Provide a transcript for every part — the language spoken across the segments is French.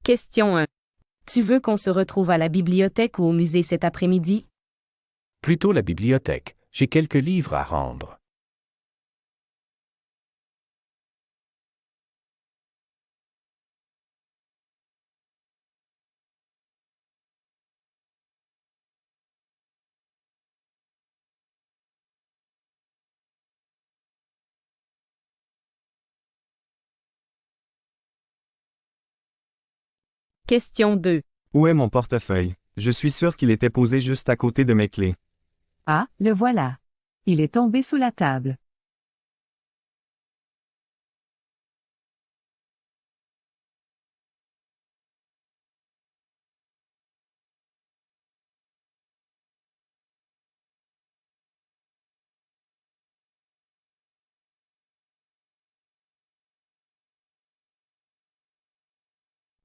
Question 1. Tu veux qu'on se retrouve à la bibliothèque ou au musée cet après-midi? Plutôt la bibliothèque, j'ai quelques livres à rendre. Question 2. Où est mon portefeuille? Je suis sûr qu'il était posé juste à côté de mes clés. Ah, le voilà. Il est tombé sous la table.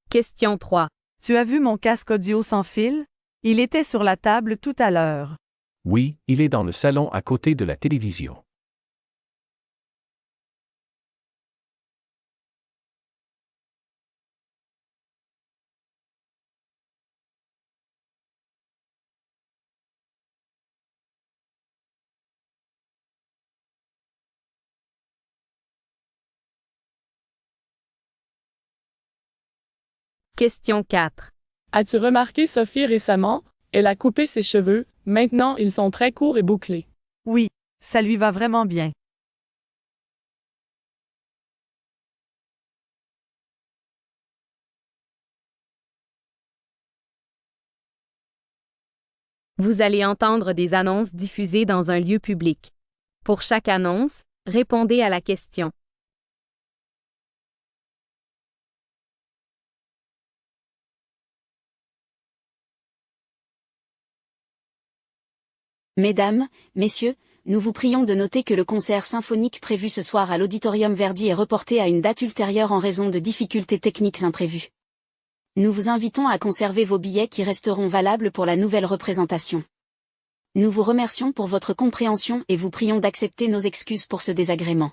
Question 3. Tu as vu mon casque audio sans fil? Il était sur la table tout à l'heure. Oui, il est dans le salon à côté de la télévision. Question 4. As-tu remarqué Sophie récemment? Elle a coupé ses cheveux, maintenant ils sont très courts et bouclés. Oui, ça lui va vraiment bien. Vous allez entendre des annonces diffusées dans un lieu public. Pour chaque annonce, répondez à la question. Mesdames, Messieurs, nous vous prions de noter que le concert symphonique prévu ce soir à l'Auditorium Verdi est reporté à une date ultérieure en raison de difficultés techniques imprévues. Nous vous invitons à conserver vos billets qui resteront valables pour la nouvelle représentation. Nous vous remercions pour votre compréhension et vous prions d'accepter nos excuses pour ce désagrément.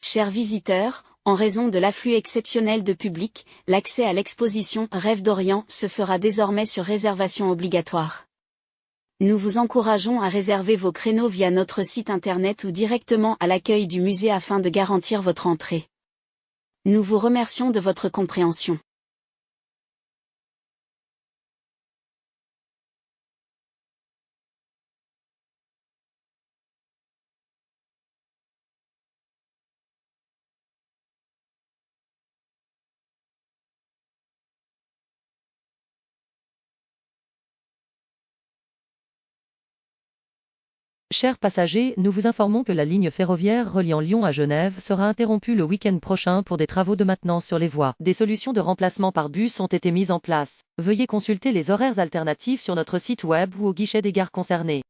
Chers visiteurs, en raison de l'afflux exceptionnel de public, l'accès à l'exposition Rêves d'Orient se fera désormais sur réservation obligatoire. Nous vous encourageons à réserver vos créneaux via notre site internet ou directement à l'accueil du musée afin de garantir votre entrée. Nous vous remercions de votre compréhension. Chers passagers, nous vous informons que la ligne ferroviaire reliant Lyon à Genève sera interrompue le week-end prochain pour des travaux de maintenance sur les voies. Des solutions de remplacement par bus ont été mises en place. Veuillez consulter les horaires alternatifs sur notre site web ou au guichet des gares concernées.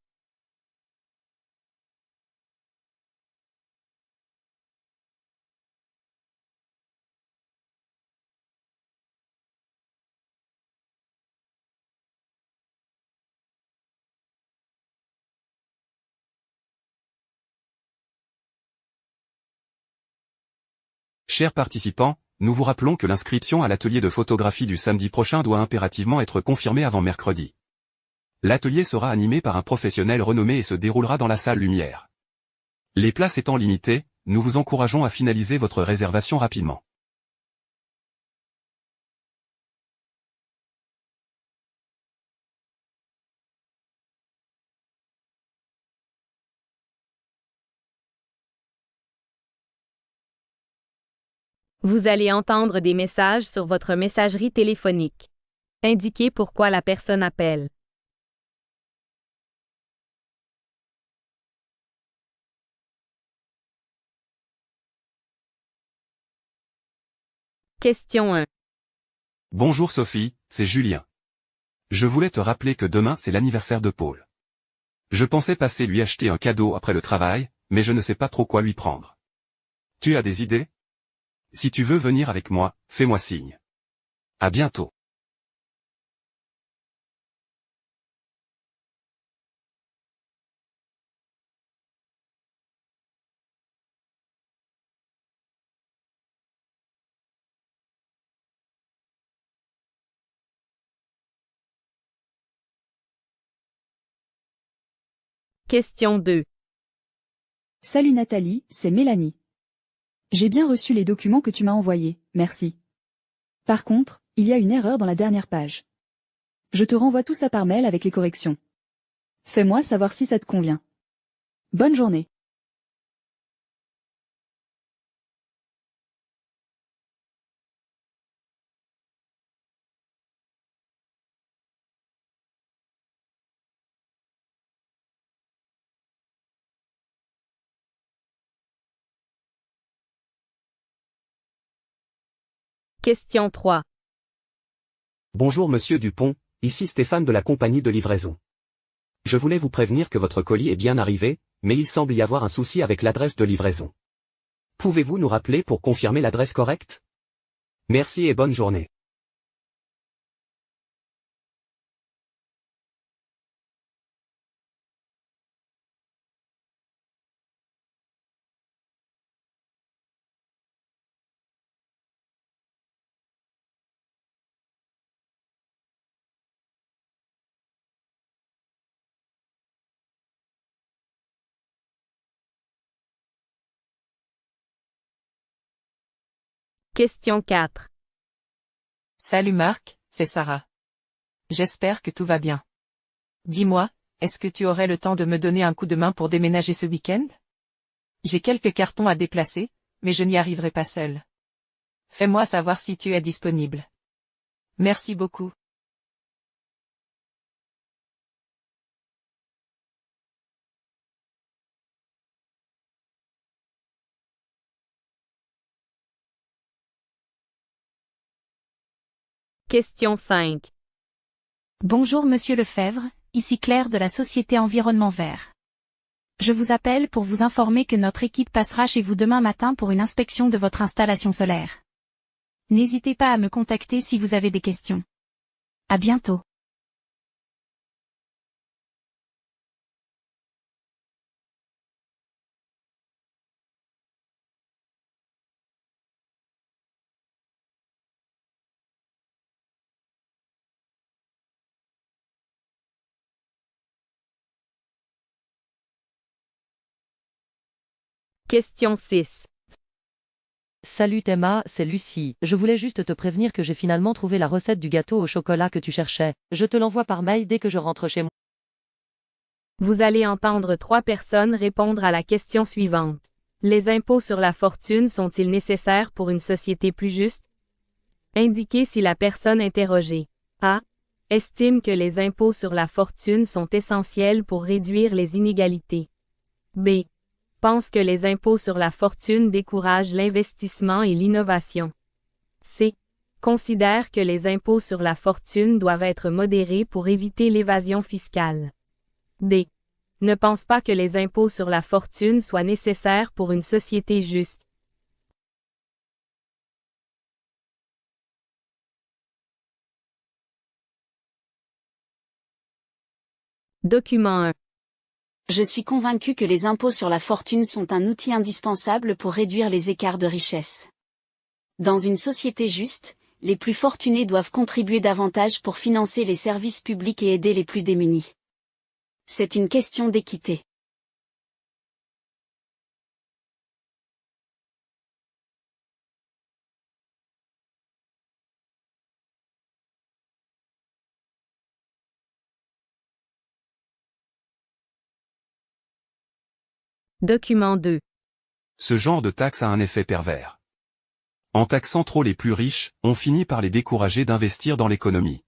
Chers participants, nous vous rappelons que l'inscription à l'atelier de photographie du samedi prochain doit impérativement être confirmée avant mercredi. L'atelier sera animé par un professionnel renommé et se déroulera dans la salle Lumière. Les places étant limitées, nous vous encourageons à finaliser votre réservation rapidement. Vous allez entendre des messages sur votre messagerie téléphonique. Indiquez pourquoi la personne appelle. Question 1. Bonjour Sophie, c'est Julien. Je voulais te rappeler que demain c'est l'anniversaire de Paul. Je pensais passer lui acheter un cadeau après le travail, mais je ne sais pas trop quoi lui prendre. Tu as des idées? Si tu veux venir avec moi, fais-moi signe. À bientôt. Question 2. Salut Nathalie, c'est Mélanie. J'ai bien reçu les documents que tu m'as envoyés, merci. Par contre, il y a une erreur dans la dernière page. Je te renvoie tout ça par mail avec les corrections. Fais-moi savoir si ça te convient. Bonne journée. Question 3. Bonjour Monsieur Dupont, ici Stéphane de la compagnie de livraison. Je voulais vous prévenir que votre colis est bien arrivé, mais il semble y avoir un souci avec l'adresse de livraison. Pouvez-vous nous rappeler pour confirmer l'adresse correcte? Merci et bonne journée. Question 4. Salut Marc, c'est Sarah. J'espère que tout va bien. Dis-moi, est-ce que tu aurais le temps de me donner un coup de main pour déménager ce week-end? J'ai quelques cartons à déplacer, mais je n'y arriverai pas seule. Fais-moi savoir si tu es disponible. Merci beaucoup. Question 5. Bonjour Monsieur Lefebvre, ici Claire de la société Environnement Vert. Je vous appelle pour vous informer que notre équipe passera chez vous demain matin pour une inspection de votre installation solaire. N'hésitez pas à me contacter si vous avez des questions. À bientôt. Question 6. Salut Emma, c'est Lucie. Je voulais juste te prévenir que j'ai finalement trouvé la recette du gâteau au chocolat que tu cherchais. Je te l'envoie par mail dès que je rentre chez moi. Vous allez entendre 3 personnes répondre à la question suivante. Les impôts sur la fortune sont-ils nécessaires pour une société plus juste? Indiquez si la personne interrogée A. Estime que les impôts sur la fortune sont essentiels pour réduire les inégalités. B. Pense que les impôts sur la fortune découragent l'investissement et l'innovation. C. Considère que les impôts sur la fortune doivent être modérés pour éviter l'évasion fiscale. D. Ne pense pas que les impôts sur la fortune soient nécessaires pour une société juste. Document 1. Je suis convaincu que les impôts sur la fortune sont un outil indispensable pour réduire les écarts de richesse. Dans une société juste, les plus fortunés doivent contribuer davantage pour financer les services publics et aider les plus démunis. C'est une question d'équité. Document 2. Ce genre de taxe a un effet pervers. En taxant trop les plus riches, on finit par les décourager d'investir dans l'économie.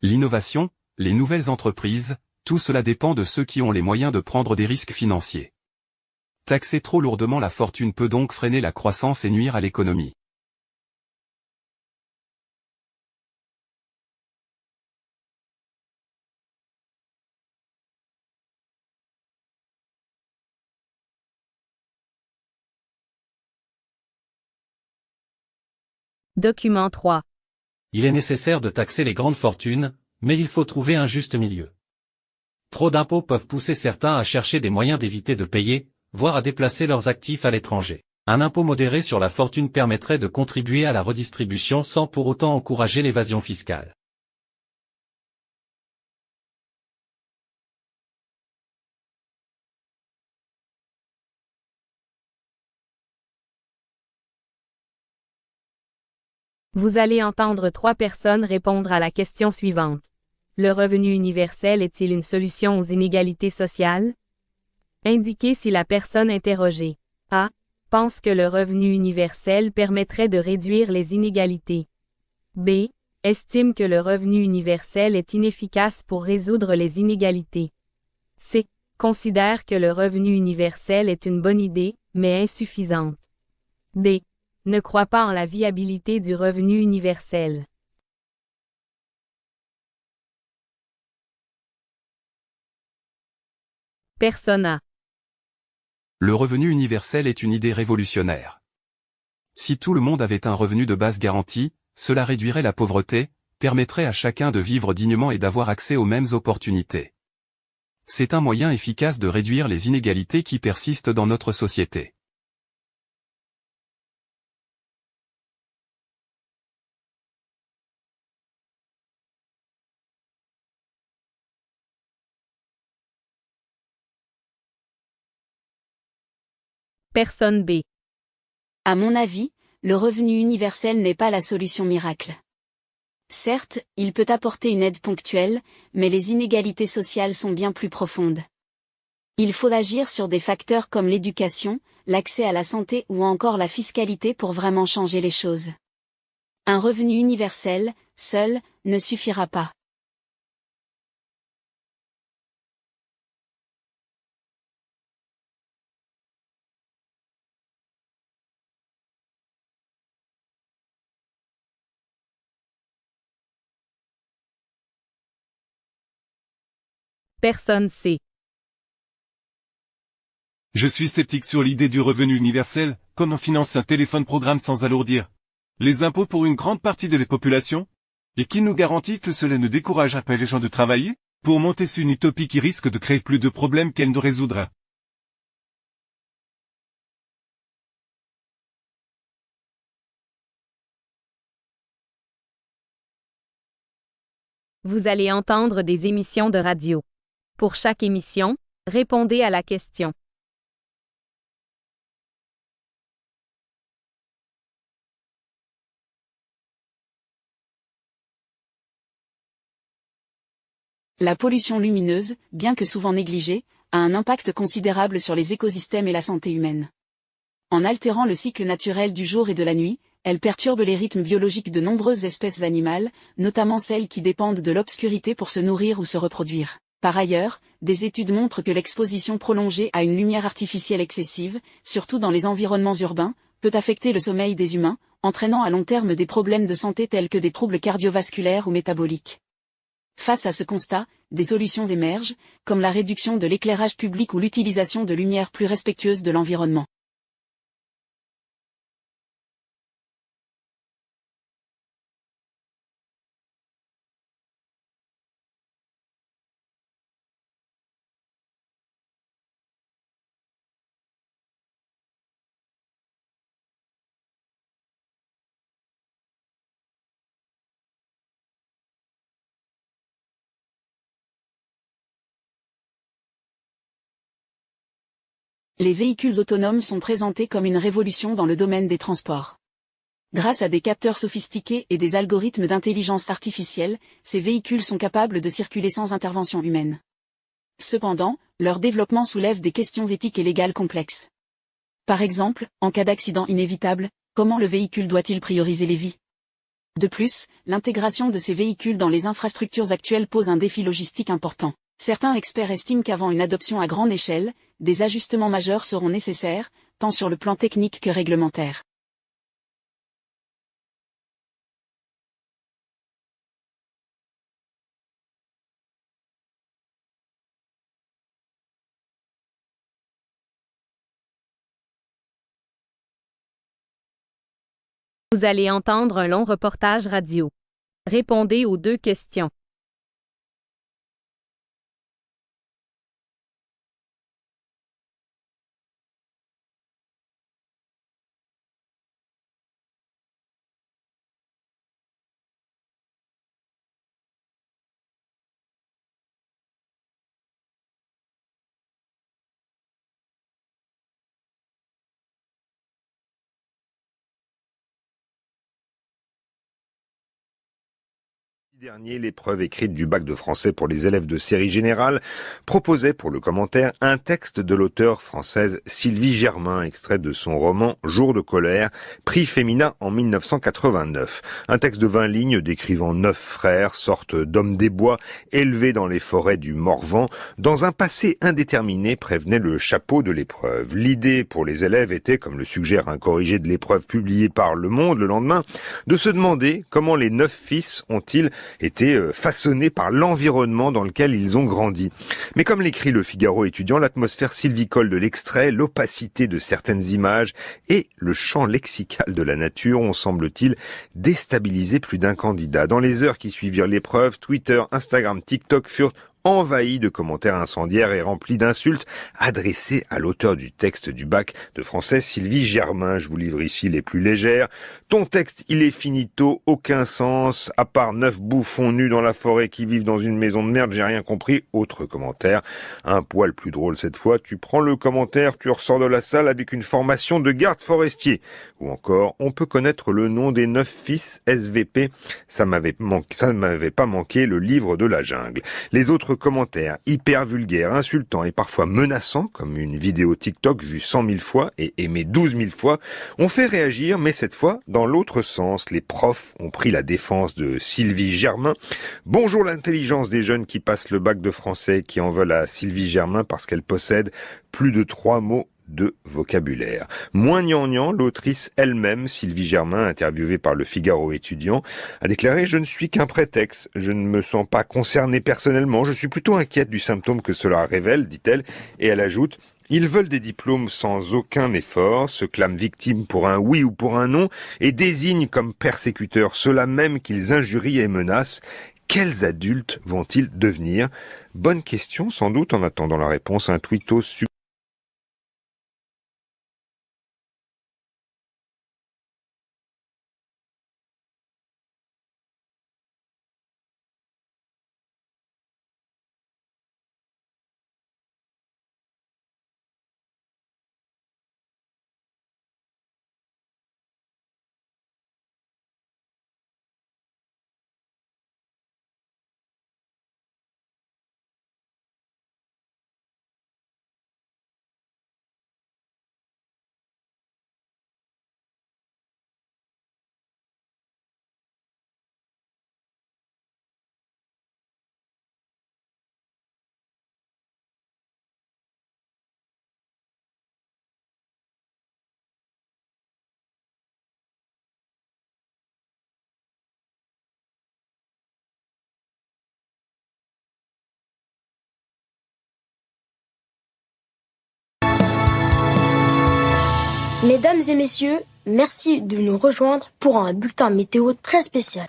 L'innovation, les nouvelles entreprises, tout cela dépend de ceux qui ont les moyens de prendre des risques financiers. Taxer trop lourdement la fortune peut donc freiner la croissance et nuire à l'économie. Document 3. Il est nécessaire de taxer les grandes fortunes, mais il faut trouver un juste milieu. Trop d'impôts peuvent pousser certains à chercher des moyens d'éviter de payer, voire à déplacer leurs actifs à l'étranger. Un impôt modéré sur la fortune permettrait de contribuer à la redistribution sans pour autant encourager l'évasion fiscale. Vous allez entendre 3 personnes répondre à la question suivante. Le revenu universel est-il une solution aux inégalités sociales? Indiquez si la personne interrogée A. pense que le revenu universel permettrait de réduire les inégalités. B. estime que le revenu universel est inefficace pour résoudre les inégalités. C. considère que le revenu universel est une bonne idée, mais insuffisante. D. ne croit pas en la viabilité du revenu universel. Personne A. Le revenu universel est une idée révolutionnaire. Si tout le monde avait un revenu de base garanti, cela réduirait la pauvreté, permettrait à chacun de vivre dignement et d'avoir accès aux mêmes opportunités. C'est un moyen efficace de réduire les inégalités qui persistent dans notre société. Personne B. À mon avis, le revenu universel n'est pas la solution miracle. Certes, il peut apporter une aide ponctuelle, mais les inégalités sociales sont bien plus profondes. Il faut agir sur des facteurs comme l'éducation, l'accès à la santé ou encore la fiscalité pour vraiment changer les choses. Un revenu universel, seul, ne suffira pas. Personne C. Je suis sceptique sur l'idée du revenu universel, comme on finance un téléphone programme sans alourdir les impôts pour une grande partie de la population? Et qui nous garantit que cela ne découragera pas les gens de travailler, pour monter sur une utopie qui risque de créer plus de problèmes qu'elle ne résoudra? Vous allez entendre des émissions de radio. Pour chaque émission, répondez à la question. La pollution lumineuse, bien que souvent négligée, a un impact considérable sur les écosystèmes et la santé humaine. En altérant le cycle naturel du jour et de la nuit, elle perturbe les rythmes biologiques de nombreuses espèces animales, notamment celles qui dépendent de l'obscurité pour se nourrir ou se reproduire. Par ailleurs, des études montrent que l'exposition prolongée à une lumière artificielle excessive, surtout dans les environnements urbains, peut affecter le sommeil des humains, entraînant à long terme des problèmes de santé tels que des troubles cardiovasculaires ou métaboliques. Face à ce constat, des solutions émergent, comme la réduction de l'éclairage public ou l'utilisation de lumières plus respectueuses de l'environnement. Les véhicules autonomes sont présentés comme une révolution dans le domaine des transports. Grâce à des capteurs sophistiqués et des algorithmes d'intelligence artificielle, ces véhicules sont capables de circuler sans intervention humaine. Cependant, leur développement soulève des questions éthiques et légales complexes. Par exemple, en cas d'accident inévitable, comment le véhicule doit-il prioriser les vies? De plus, l'intégration de ces véhicules dans les infrastructures actuelles pose un défi logistique important. Certains experts estiment qu'avant une adoption à grande échelle, des ajustements majeurs seront nécessaires, tant sur le plan technique que réglementaire. Vous allez entendre un long reportage radio. Répondez aux 2 questions. Dernier, l'épreuve écrite du bac de français pour les élèves de série générale proposait pour le commentaire un texte de l'auteure française Sylvie Germain, extrait de son roman Jour de colère, prix Femina en 1989. Un texte de 20 lignes décrivant 9 frères, sorte d'hommes des bois, élevés dans les forêts du Morvan, dans un passé indéterminé, prévenait le chapeau de l'épreuve. L'idée pour les élèves était, comme le suggère un corrigé de l'épreuve publié par Le Monde le lendemain, de se demander comment les 9 fils ont-ils été façonnés par l'environnement dans lequel ils ont grandi. Mais comme l'écrit le Figaro étudiant, l'atmosphère sylvicole de l'extrait, l'opacité de certaines images et le champ lexical de la nature ont, semble-t-il, déstabilisé plus d'un candidat. Dans les heures qui suivirent l'épreuve, Twitter, Instagram, TikTok furent envahi de commentaires incendiaires et remplis d'insultes adressés à l'auteur du texte du bac de français Sylvie Germain. Je vous livre ici les plus légères. Ton texte, il est finito, aucun sens, à part 9 bouffons nus dans la forêt qui vivent dans une maison de merde, j'ai rien compris. Autre commentaire, un poil plus drôle cette fois, tu prends le commentaire, tu ressors de la salle avec une formation de garde forestier. Ou encore, on peut connaître le nom des 9 fils SVP, ça ne m'avait pas manqué, le livre de la jungle. Les autres commentaires hyper vulgaires, insultants et parfois menaçants, comme une vidéo TikTok vue 100 000 fois et aimée 12 000 fois, ont fait réagir, mais cette fois dans l'autre sens. Les profs ont pris la défense de Sylvie Germain. Bonjour l'intelligence des jeunes qui passent le bac de français, qui en veulent à Sylvie Germain parce qu'elle possède plus de 3 mots de vocabulaire. Moins gnangnan, l'autrice elle-même, Sylvie Germain, interviewée par le Figaro étudiant, a déclaré « Je ne suis qu'un prétexte, je ne me sens pas concernée personnellement, je suis plutôt inquiète du symptôme que cela révèle », dit-elle, et elle ajoute « Ils veulent des diplômes sans aucun effort, se clament victimes pour un oui ou pour un non, et désignent comme persécuteurs ceux-là même qu'ils injurient et menacent. Quels adultes vont-ils devenir ?» Bonne question, sans doute, en attendant la réponse, un tweetos Mesdames et messieurs, merci de nous rejoindre pour un bulletin météo très spécial.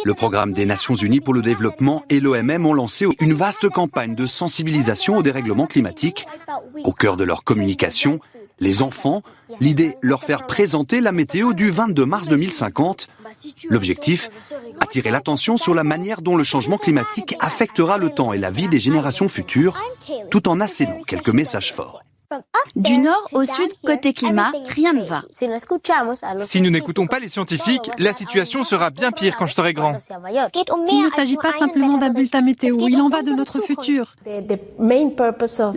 Le programme des Nations Unies pour le développement et l'OMM ont lancé une vaste campagne de sensibilisation au dérèglement climatique. Au cœur de leur communication, les enfants, l'idée leur faire présenter la météo du 22 mars 2050. L'objectif, attirer l'attention sur la manière dont le changement climatique affectera le temps et la vie des générations futures, tout en assénant quelques messages forts. Du nord au sud, côté climat, rien ne va. Si nous n'écoutons pas les scientifiques, la situation sera bien pire quand je serai grand. Il ne s'agit pas simplement d'un bulletin météo, il en va de notre futur.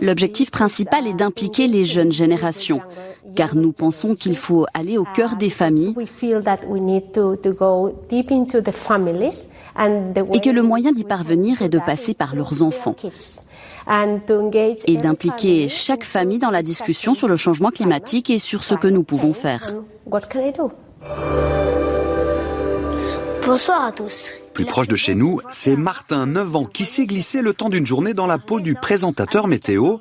L'objectif principal est d'impliquer les jeunes générations, car nous pensons qu'il faut aller au cœur des familles et que le moyen d'y parvenir est de passer par leurs enfants et d'impliquer chaque famille dans la discussion sur le changement climatique et sur ce que nous pouvons faire. Bonsoir à tous. Plus proche de chez nous, c'est Martin, 9 ans, qui s'est glissé le temps d'une journée dans la peau du présentateur météo.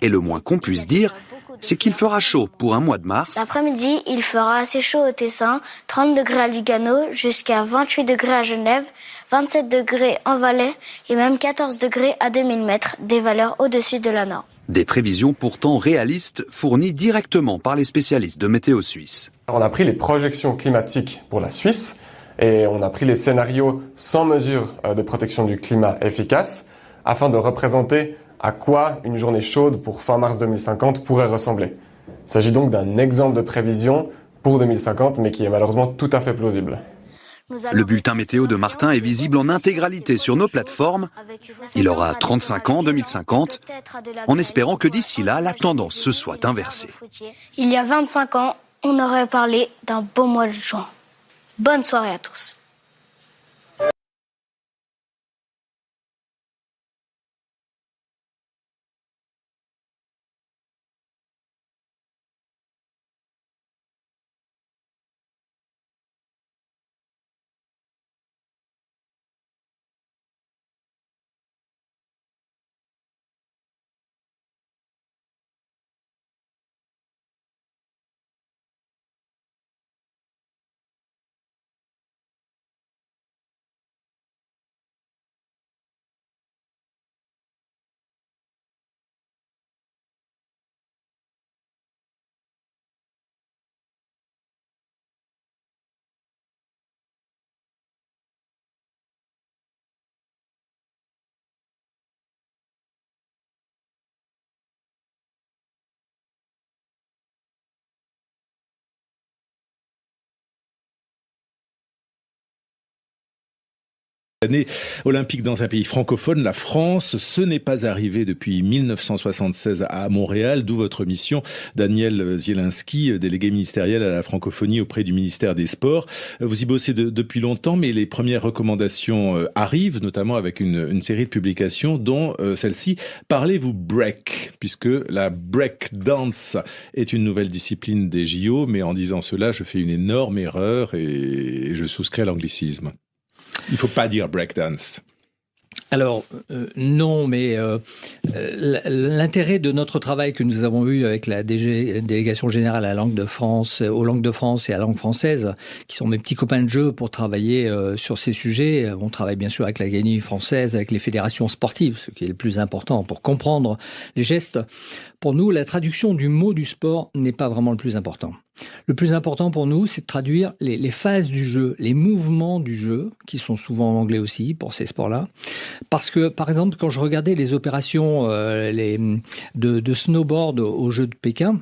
Et le moins qu'on puisse dire, c'est qu'il fera chaud pour un mois de mars. L'après-midi, il fera assez chaud au Tessin, 30 degrés à Lugano, jusqu'à 28 degrés à Genève, 27 degrés en Valais et même 14 degrés à 2000 mètres, des valeurs au-dessus de la norme. Des prévisions pourtant réalistes fournies directement par les spécialistes de météo suisse. On a pris les projections climatiques pour la Suisse et on a pris les scénarios sans mesure de protection du climat efficace afin de représenter à quoi une journée chaude pour fin mars 2050 pourrait ressembler. Il s'agit donc d'un exemple de prévision pour 2050 mais qui est malheureusement tout à fait plausible. Le bulletin météo de Martin est visible en intégralité sur nos plateformes. Il aura 35 ans en 2050, en espérant que d'ici là, la tendance se soit inversée. Il y a 25 ans, on aurait parlé d'un beau mois de juin. Bonne soirée à tous. Année olympique dans un pays francophone, la France, ce n'est pas arrivé depuis 1976 à Montréal, d'où votre mission, Daniel Zielinski, délégué ministériel à la francophonie auprès du ministère des Sports. Vous y bossez depuis longtemps, mais les premières recommandations arrivent, notamment avec une série de publications, dont celle-ci, Parlez-vous break, puisque la break dance est une nouvelle discipline des JO, mais en disant cela, je fais une énorme erreur et je souscris à l'anglicisme. Il ne faut pas dire breakdance. Alors, non, mais l'intérêt de notre travail que nous avons eu avec la Délégation Générale à la Langue de France, aux langues de France et à la langue française, qui sont mes petits copains de jeu pour travailler sur ces sujets. On travaille bien sûr avec l'Académie française, avec les fédérations sportives, ce qui est le plus important pour comprendre les gestes. Pour nous, la traduction du mot du sport n'est pas vraiment le plus important. Le plus important pour nous, c'est de traduire les phases du jeu, les mouvements du jeu, qui sont souvent en anglais aussi pour ces sports-là. Parce que, par exemple, quand je regardais les opérations de snowboard aux Jeux de Pékin,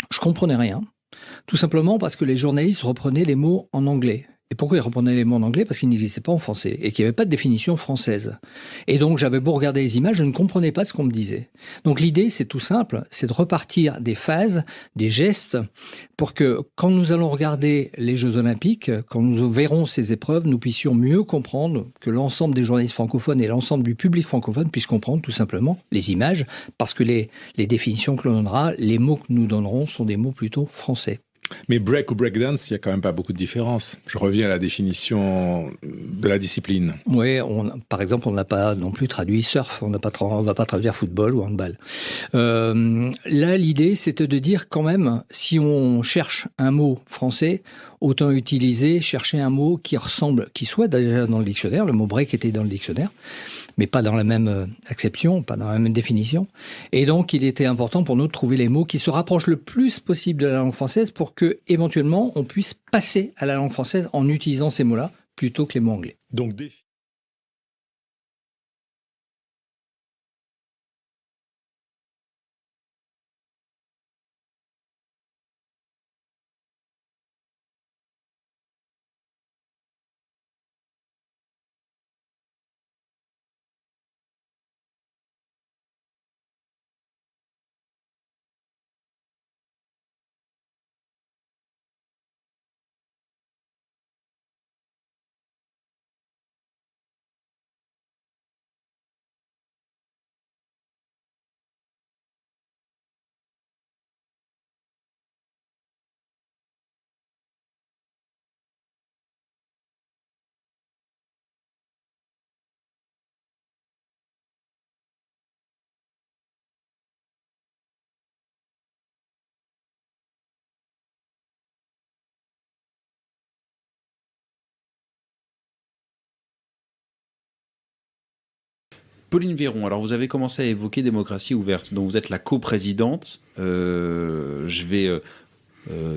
je comprenais rien. Tout simplement parce que les journalistes reprenaient les mots en anglais. Et pourquoi ils reprenaient les mots en anglais? Parce qu'ils n'existaient pas en français et qu'il n'y avait pas de définition française. Et donc, j'avais beau regarder les images, je ne comprenais pas ce qu'on me disait. Donc, l'idée, c'est tout simple, c'est de repartir des phases, des gestes, pour que quand nous allons regarder les Jeux Olympiques, quand nous verrons ces épreuves, nous puissions mieux comprendre, que l'ensemble des journalistes francophones et l'ensemble du public francophone puissent comprendre tout simplement les images, parce que les définitions que l'on donnera, les mots que nous donnerons sont des mots plutôt français. Mais break ou breakdance, il y a quand même pas beaucoup de différence. Je reviens à la définition de la discipline. Oui, par exemple, on n'a pas non plus traduit surf, on va pas traduire football ou handball. Là, l'idée, c'était de dire quand même, si on cherche un mot français, autant chercher un mot qui ressemble, qui soit déjà dans le dictionnaire. Le mot break était dans le dictionnaire, mais pas dans la même acception, pas dans la même définition. Et donc, il était important pour nous de trouver les mots qui se rapprochent le plus possible de la langue française pour que, éventuellement, on puisse passer à la langue française en utilisant ces mots-là plutôt que les mots anglais. Donc, Pauline Véron, alors vous avez commencé à évoquer démocratie ouverte, dont vous êtes la coprésidente. Je vais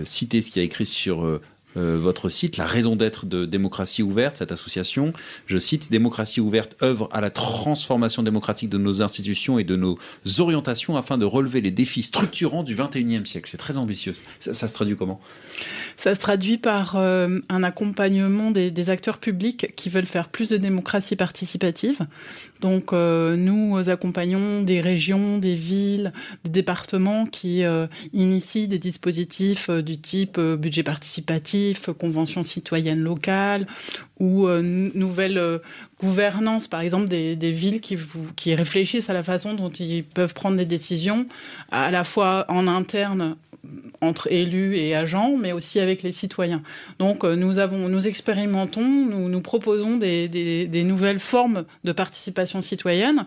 citer ce qu'il y a écrit sur votre site, la raison d'être de Démocratie ouverte, cette association. Je cite, Démocratie ouverte œuvre à la transformation démocratique de nos institutions et de nos orientations afin de relever les défis structurants du XXIe siècle. C'est très ambitieux. Ça se traduit comment ? Ça se traduit par un accompagnement des acteurs publics qui veulent faire plus de démocratie participative. Donc nous accompagnons des régions, des villes, des départements qui initient des dispositifs du type budget participatif, convention citoyenne locale ou nouvelle gouvernance, par exemple des villes qui réfléchissent à la façon dont ils peuvent prendre des décisions, à la fois en interne entre élus et agents, mais aussi avec les citoyens. Donc nous expérimentons, nous proposons des nouvelles formes de participation citoyenne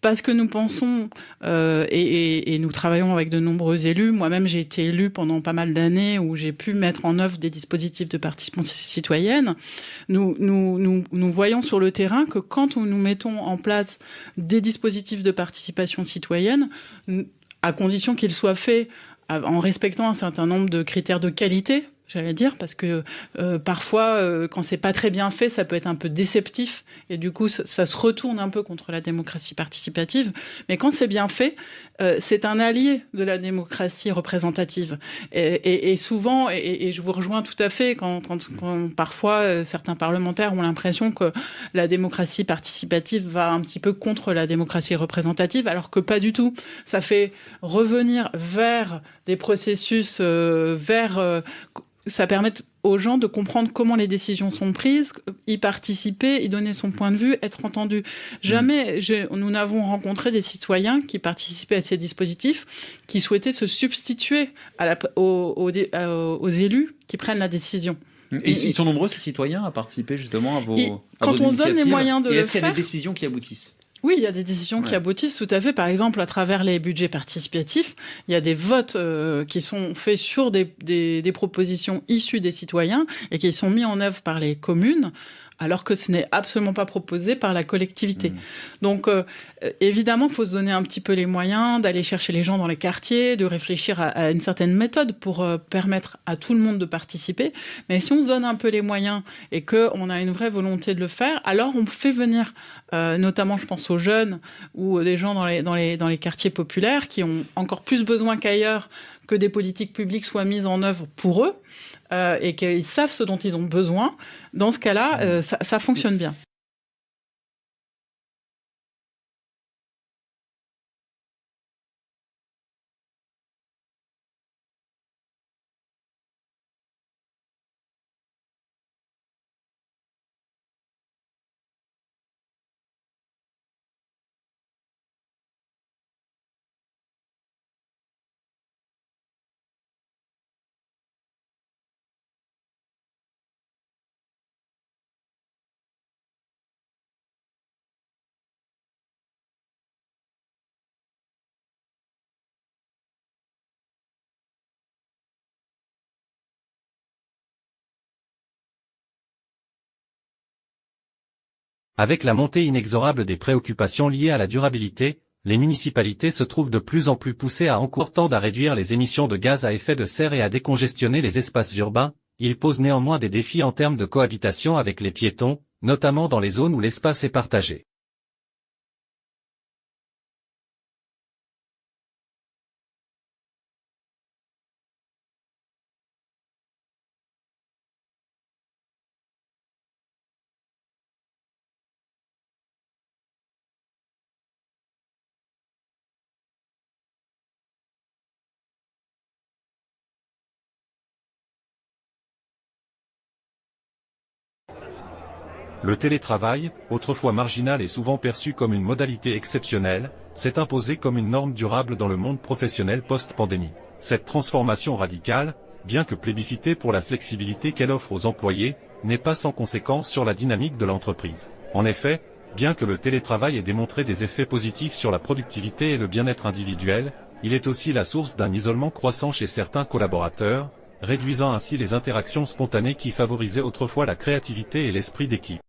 parce que nous pensons et nous travaillons avec de nombreux élus. Moi-même, j'ai été élue pendant pas mal d'années où j'ai pu mettre en œuvre des dispositifs de participation citoyenne. Nous voyons sur le terrain que quand nous mettons en place des dispositifs de participation citoyenne, à condition qu'ils soient faits en respectant un certain nombre de critères de qualité, j'allais dire, parce que parfois, quand c'est pas très bien fait, ça peut être un peu déceptif, et du coup, ça se retourne un peu contre la démocratie participative. Mais quand c'est bien fait, c'est un allié de la démocratie représentative. Et souvent, et je vous rejoins tout à fait, quand parfois certains parlementaires ont l'impression que la démocratie participative va un petit peu contre la démocratie représentative, alors que pas du tout. Ça fait revenir vers des processus, ça permet aux gens de comprendre comment les décisions sont prises, y participer, y donner son point de vue, être entendu. Jamais nous n'avons rencontré des citoyens qui participaient à ces dispositifs, qui souhaitaient se substituer aux élus qui prennent la décision. Et ils sont nombreux, ces citoyens, à participer justement à vos initiatives. Quand on donne les moyens de le faire... Est-ce qu'il y a des décisions qui aboutissent ? Oui, il y a des décisions qui aboutissent tout à fait. Par exemple, à travers les budgets participatifs, il y a des votes qui sont faits sur des propositions issues des citoyens et qui sont mis en œuvre par les communes, alors que ce n'est absolument pas proposé par la collectivité. Donc, évidemment, il faut se donner un petit peu les moyens d'aller chercher les gens dans les quartiers, de réfléchir à une certaine méthode pour permettre à tout le monde de participer. Mais si on se donne un peu les moyens et qu'on a une vraie volonté de le faire, alors on fait venir, notamment je pense aux jeunes ou des gens dans les quartiers populaires qui ont encore plus besoin qu'ailleurs que des politiques publiques soient mises en œuvre pour eux et qu'ils savent ce dont ils ont besoin. Dans ce cas-là, ça fonctionne bien. Avec la montée inexorable des préoccupations liées à la durabilité, les municipalités se trouvent de plus en plus poussées à encourager à réduire les émissions de gaz à effet de serre et à décongestionner les espaces urbains. Ils posent néanmoins des défis en termes de cohabitation avec les piétons, notamment dans les zones où l'espace est partagé. Le télétravail, autrefois marginal et souvent perçu comme une modalité exceptionnelle, s'est imposé comme une norme durable dans le monde professionnel post-pandémie. Cette transformation radicale, bien que plébiscitée pour la flexibilité qu'elle offre aux employés, n'est pas sans conséquence sur la dynamique de l'entreprise. En effet, bien que le télétravail ait démontré des effets positifs sur la productivité et le bien-être individuel, il est aussi la source d'un isolement croissant chez certains collaborateurs, réduisant ainsi les interactions spontanées qui favorisaient autrefois la créativité et l'esprit d'équipe.